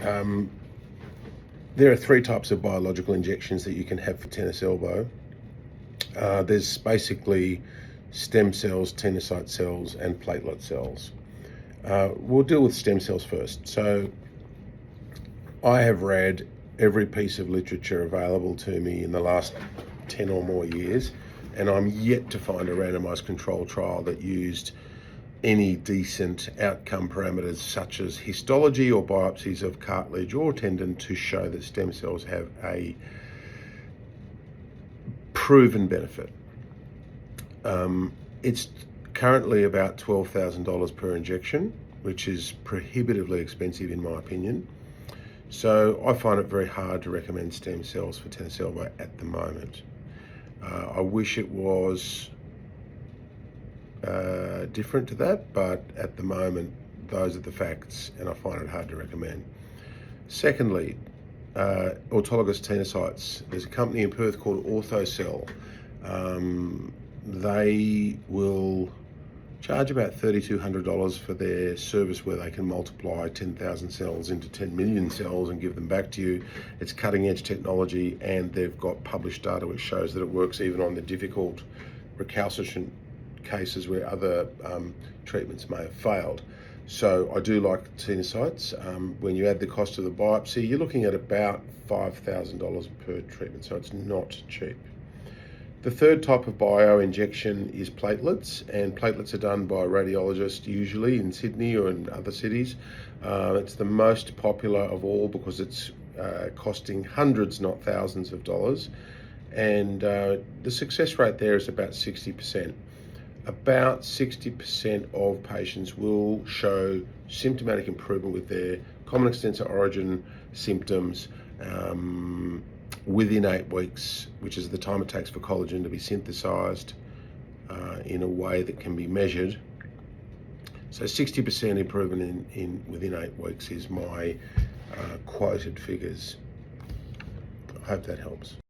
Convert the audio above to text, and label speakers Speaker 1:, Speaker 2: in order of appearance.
Speaker 1: There are three types of biological injections that you can have for tennis elbow. There's basically stem cells, tenocyte cells, and platelet cells. We'll deal with stem cells first. So I have read every piece of literature available to me in the last 10 or more years, and I'm yet to find a randomized control trial that used any decent outcome parameters such as histology or biopsies of cartilage or tendon to show that stem cells have a proven benefit. It's currently about $12,000 per injection, which is prohibitively expensive in my opinion. So I find it very hard to recommend stem cells for tennis elbow at the moment. I wish it was different to that, but at the moment, those are the facts, and I find it hard to recommend. Secondly, autologous tenocytes. There's a company in Perth called OrthoCell. They will charge about $3,200 for their service where they can multiply 10,000 cells into 10 million cells and give them back to you. It's cutting edge technology, and they've got published data which shows that it works even on the difficult recalcitrant cases where other treatments may have failed. So I do like tenocytes. When you add the cost of the biopsy, you're looking at about $5,000 per treatment, so it's not cheap. The third type of bio-injection is platelets, and platelets are done by a radiologist usually in Sydney or in other cities. It's the most popular of all because it's costing hundreds, not thousands of dollars, and the success rate there is about 60%. About 60% of patients will show symptomatic improvement with their common extensor origin symptoms within 8 weeks, which is the time it takes for collagen to be synthesized in a way that can be measured. So 60% improvement in within 8 weeks is my quoted figures. I hope that helps.